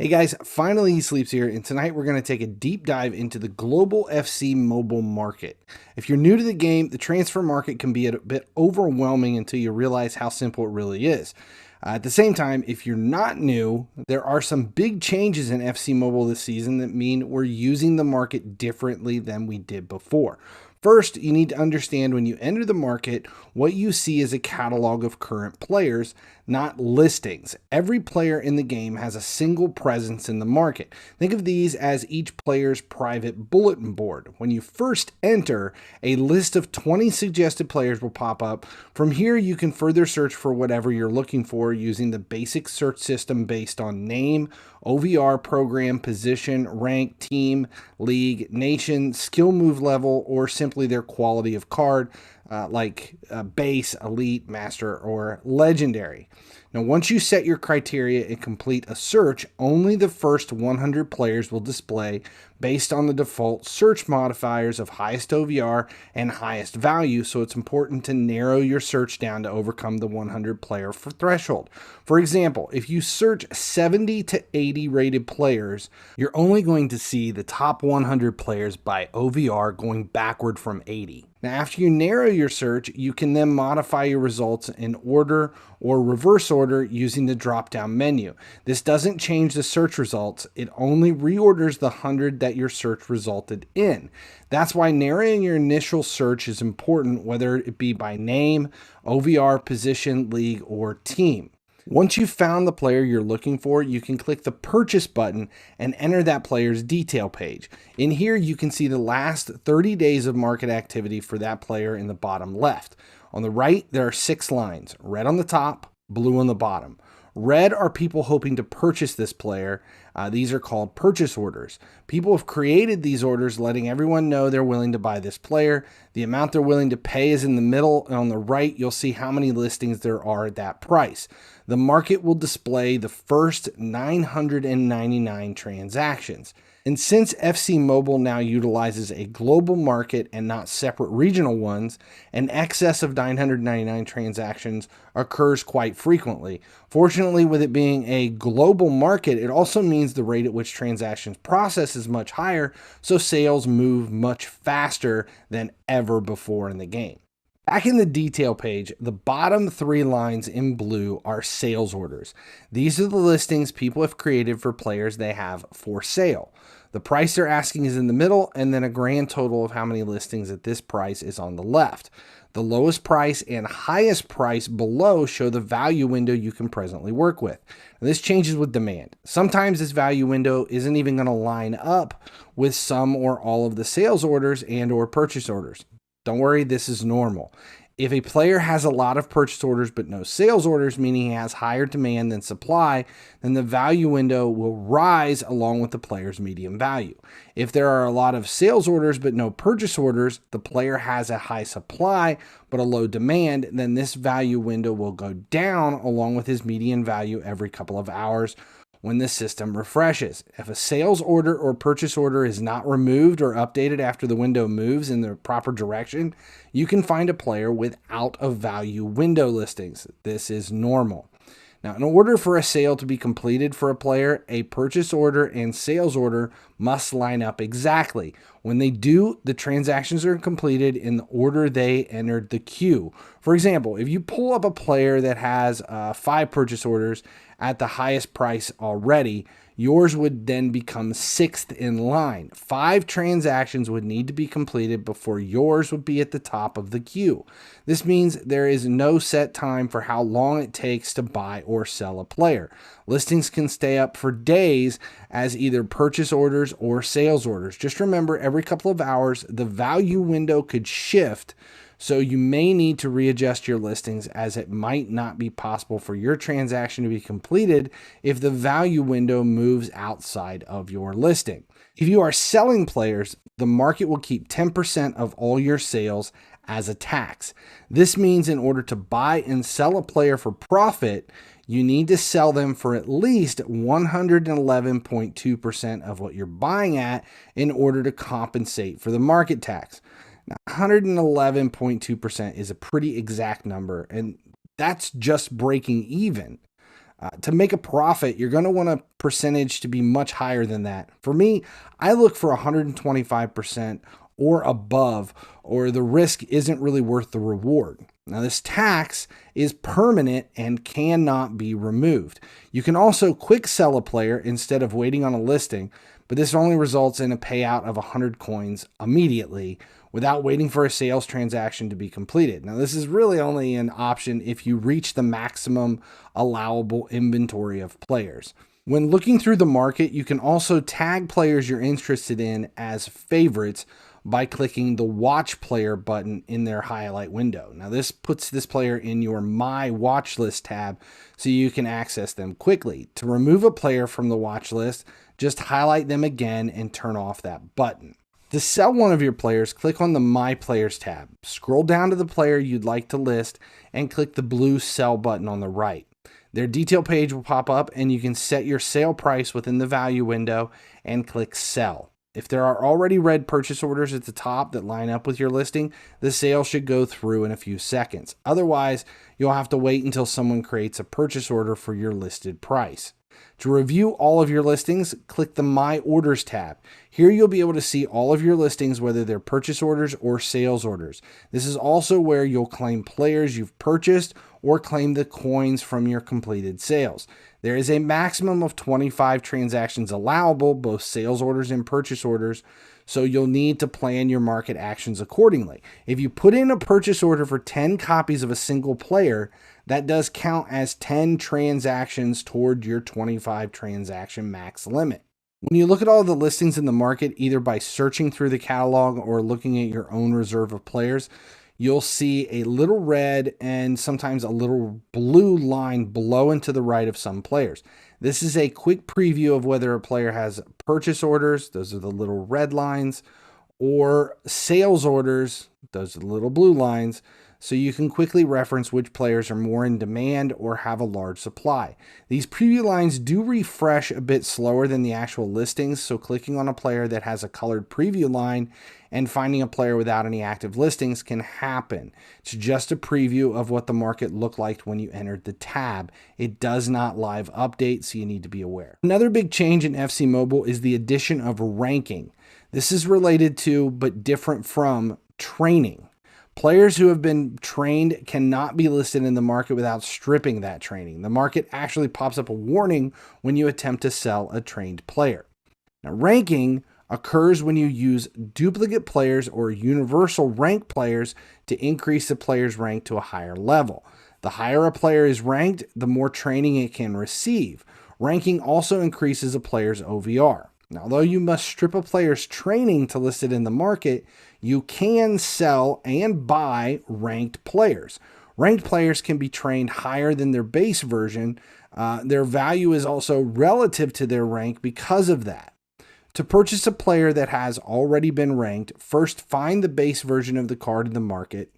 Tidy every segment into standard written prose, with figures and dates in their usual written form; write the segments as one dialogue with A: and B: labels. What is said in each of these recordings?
A: Hey guys, finally he sleeps here, and tonight we're going to take a deep dive into the global FC mobile market. If you're new to the game, the transfer market can be a bit overwhelming until you realize how simple it really is. At the same time, if you're not new, there are some big changes in FC Mobile this season that mean we're using the market differently than we did before. First, you need to understand when you enter the market, what you see is a catalog of current players, not listings. Every player in the game has a single presence in the market. Think of these as each player's private bulletin board. When you first enter, a list of 20 suggested players will pop up. From here, you can further search for whatever you're looking for using the basic search system based on name, OVR, program, position, rank, team, league, nation, skill move level, or simply their quality of card, like base, elite, master, or legendary. Now, once you set your criteria and complete a search, only the first 100 players will display based on the default search modifiers of highest OVR and highest value, so it's important to narrow your search down to overcome the 100 player threshold. For example, if you search 70 to 80 rated players, you're only going to see the top 100 players by OVR going backward from 80. Now, after you narrow your search, you can then modify your results in order or reverse order using the drop-down menu. This doesn't change the search results, it only reorders the 100 that your search resulted in. That's why narrowing your initial search is important, whether it be by name, OVR, position, league, or team. Once you've found the player you're looking for, you can click the purchase button and enter that player's detail page. In here, you can see the last 30 days of market activity for that player in the bottom left. On the right, there are 6 lines, red on the top, blue on the bottom. Red are people hoping to purchase this player. These are called purchase orders. People have created these orders letting everyone know they're willing to buy this player. The amount they're willing to pay is in the middle, and on the right, you'll see how many listings there are at that price. The market will display the first 999 transactions. And since FC Mobile now utilizes a global market and not separate regional ones, an excess of 999 transactions occurs quite frequently. Fortunately, with it being a global market, it also means the rate at which transactions process is much higher, so sales move much faster than ever before in the game. Back in the detail page, the bottom 3 lines in blue are sales orders. These are the listings people have created for players they have for sale. The price they're asking is in the middle, and then a grand total of how many listings at this price is on the left. The lowest price and highest price below show the value window you can presently work with. Now, this changes with demand. Sometimes this value window isn't even going to line up with some or all of the sales orders and or purchase orders. Don't worry, this is normal. If a player has a lot of purchase orders but no sales orders, meaning he has higher demand than supply, then the value window will rise along with the player's median value. If there are a lot of sales orders but no purchase orders, the player has a high supply but a low demand, then this value window will go down along with his median value every couple of hours when the system refreshes. If a sales order or purchase order is not removed or updated after the window moves in the proper direction, you can find a player without a value window listings. This is normal. Now, in order for a sale to be completed for a player, a purchase order and sales order must line up exactly. When they do, the transactions are completed in the order they entered the queue. For example, if you pull up a player that has 5 purchase orders at the highest price already, yours would then become 6th in line. 5 transactions would need to be completed before yours would be at the top of the queue. This means there is no set time for how long it takes to buy or sell a player. Listings can stay up for days as either purchase orders or sales orders. Just remember, every couple of hours, the value window could shift, so you may need to readjust your listings as it might not be possible for your transaction to be completed if the value window moves outside of your listing. If you are selling players, the market will keep 10% of all your sales as a tax. This means in order to buy and sell a player for profit, you need to sell them for at least 111.2% of what you're buying at in order to compensate for the market tax. Now, 111.2% is a pretty exact number, and that's just breaking even. To make a profit, you're going to want a percentage to be much higher than that. For me, I look for 125% or above, or the risk isn't really worth the reward. Now, this tax is permanent and cannot be removed. You can also quick sell a player instead of waiting on a listing, but this only results in a payout of 100 coins immediately without waiting for a sales transaction to be completed. Now, this is really only an option if you reach the maximum allowable inventory of players. When looking through the market, you can also tag players you're interested in as favorites by clicking the Watch Player button in their highlight window. Now, this puts this player in your My Watch List tab so you can access them quickly. To remove a player from the watch list, just highlight them again and turn off that button. To sell one of your players, click on the My Players tab. Scroll down to the player you'd like to list and click the blue Sell button on the right. Their detail page will pop up and you can set your sale price within the value window and click Sell. If there are already red purchase orders at the top that line up with your listing, the sale should go through in a few seconds. Otherwise, you'll have to wait until someone creates a purchase order for your listed price. To review all of your listings, click the My Orders tab. Here you'll be able to see all of your listings, whether they're purchase orders or sales orders. This is also where you'll claim players you've purchased or claim the coins from your completed sales. There is a maximum of 25 transactions allowable, both sales orders and purchase orders, so you'll need to plan your market actions accordingly. If you put in a purchase order for 10 copies of a single player, that does count as 10 transactions toward your 25 transaction max limit. When you look at all the listings in the market, either by searching through the catalog or looking at your own reserve of players, you'll see a little red and sometimes a little blue line below and to the right of some players. This is a quick preview of whether a player has purchase orders, those are the little red lines, or sales orders, those are the little blue lines, so you can quickly reference which players are more in demand or have a large supply. These preview lines do refresh a bit slower than the actual listings, so clicking on a player that has a colored preview line and finding a player without any active listings can happen. It's just a preview of what the market looked like when you entered the tab. It does not live update, so you need to be aware. Another big change in FC Mobile is the addition of ranking. This is related to, but different from, training. Players who have been trained cannot be listed in the market without stripping that training. The market actually pops up a warning when you attempt to sell a trained player. Now, ranking occurs when you use duplicate players or universal rank players to increase the player's rank to a higher level. The higher a player is ranked, the more training it can receive. Ranking also increases a player's OVR. Now, although you must strip a player's training to list it in the market, you can sell and buy ranked players. Ranked players can be trained higher than their base version. Their value is also relative to their rank because of that. To purchase a player that has already been ranked, first find the base version of the card in the market,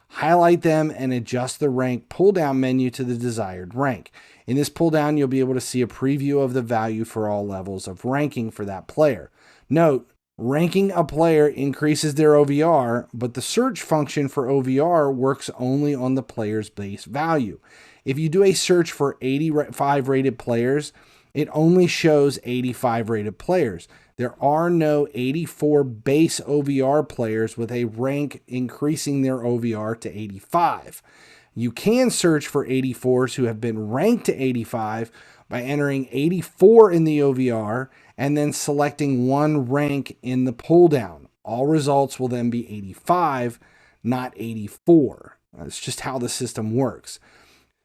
A: highlight them, and adjust the rank pull-down menu to the desired rank. In this pull-down, you'll be able to see a preview of the value for all levels of ranking for that player. Note, ranking a player increases their OVR, but the search function for OVR works only on the player's base value. If you do a search for 85 rated players, it only shows 85 rated players. There are no 84 base OVR players with a rank increasing their OVR to 85. You can search for 84s who have been ranked to 85 by entering 84 in the OVR and then selecting one rank in the pull down. All results will then be 85, not 84. That's just how the system works.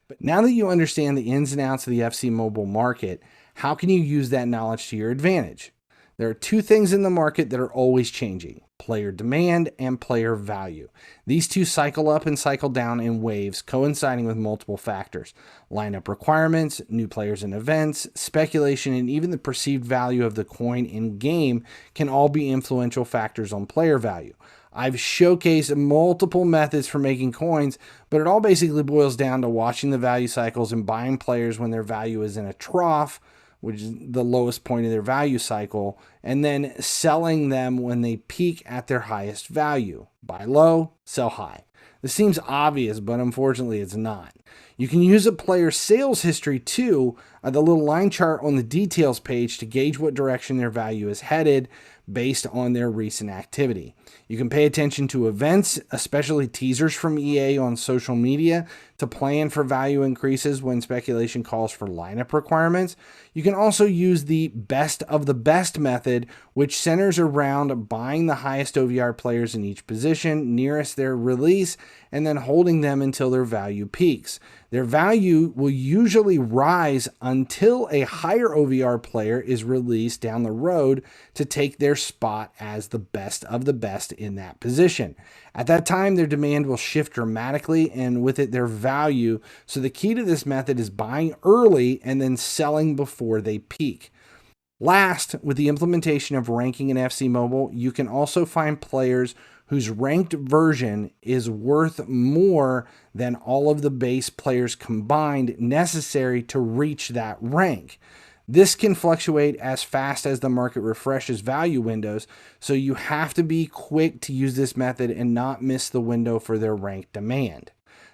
A: But now that you understand the ins and outs of the FC Mobile market, how can you use that knowledge to your advantage? There are two things in the market that are always changing: player demand and player value. These two cycle up and cycle down in waves, coinciding with multiple factors. Lineup requirements, new players and events, speculation, and even the perceived value of the coin in game can all be influential factors on player value. I've showcased multiple methods for making coins, but it all basically boils down to watching the value cycles and buying players when their value is in a trough, which is the lowest point of their value cycle, and then selling them when they peak at their highest value. Buy low, sell high. This seems obvious, but unfortunately it's not. You can use a player's sales history too, the little line chart on the details page, to gauge what direction their value is headed based on their recent activity. You can pay attention to events, especially teasers from EA on social media, to plan for value increases when speculation calls for lineup requirements. You can also use the best of the best method, which centers around buying the highest OVR players in each position nearest their release and then holding them until their value peaks. Their value will usually rise until a higher OVR player is released down the road to take their spot as the best of the best in that position. At that time, their demand will shift dramatically, and with it, their value. So the key to this method is buying early and then selling before they peak. Last, with the implementation of ranking in FC Mobile, you can also find players whose ranked version is worth more than all of the base players combined necessary to reach that rank. This can fluctuate as fast as the market refreshes value windows, so you have to be quick to use this method and not miss the window for their rank demand.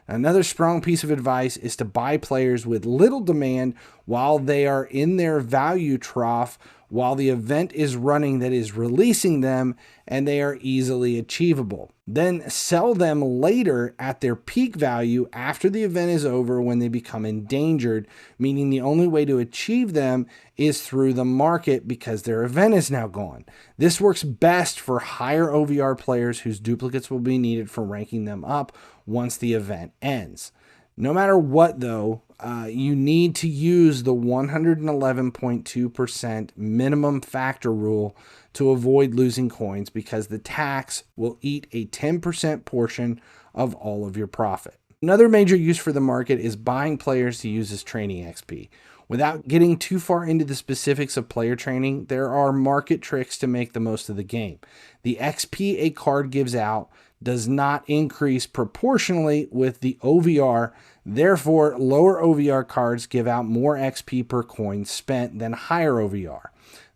A: Another strong piece of advice is to buy players with little demand while they are in their value trough, while the event is running that is releasing them and they are easily achievable. Then sell them later at their peak value after the event is over when they become endangered, meaning the only way to achieve them is through the market because their event is now gone. This works best for higher OVR players whose duplicates will be needed for ranking them up once the event ends. No matter what, though, you need to use the 111.2% minimum factor rule to avoid losing coins, because the tax will eat a 10% portion of all of your profit. Another major use for the market is buying players to use as training XP. Without getting too far into the specifics of player training, there are market tricks to make the most of the game. The XP a card gives out does not increase proportionally with the OVR. Therefore, lower OVR cards give out more XP per coin spent than higher OVR.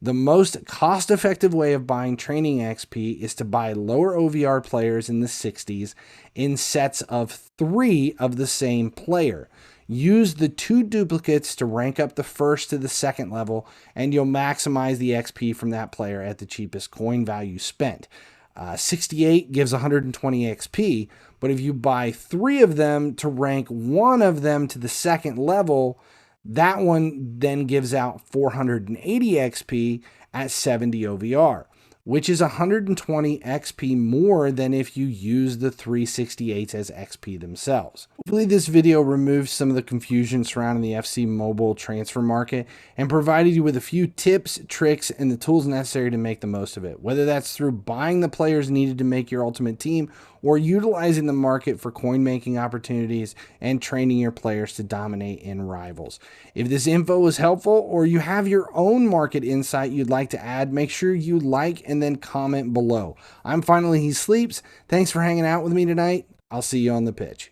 A: The most cost-effective way of buying training XP is to buy lower OVR players in the 60s in sets of 3 of the same player. Use the 2 duplicates to rank up the first to the second level, and you'll maximize the XP from that player at the cheapest coin value spent. 68 gives 120 XP, but if you buy 3 of them to rank 1 of them to the second level, that one then gives out 480 XP at 70 OVR, which is 120 XP more than if you use the 368s as XP themselves. Hopefully this video removed some of the confusion surrounding the FC Mobile transfer market and provided you with a few tips, tricks, and the tools necessary to make the most of it, whether that's through buying the players needed to make your ultimate team or utilizing the market for coin making opportunities and training your players to dominate in rivals. If this info was helpful or you have your own market insight you'd like to add, make sure you like and then comment below. I'm Finally He Sleeps. Thanks for hanging out with me tonight. I'll see you on the pitch.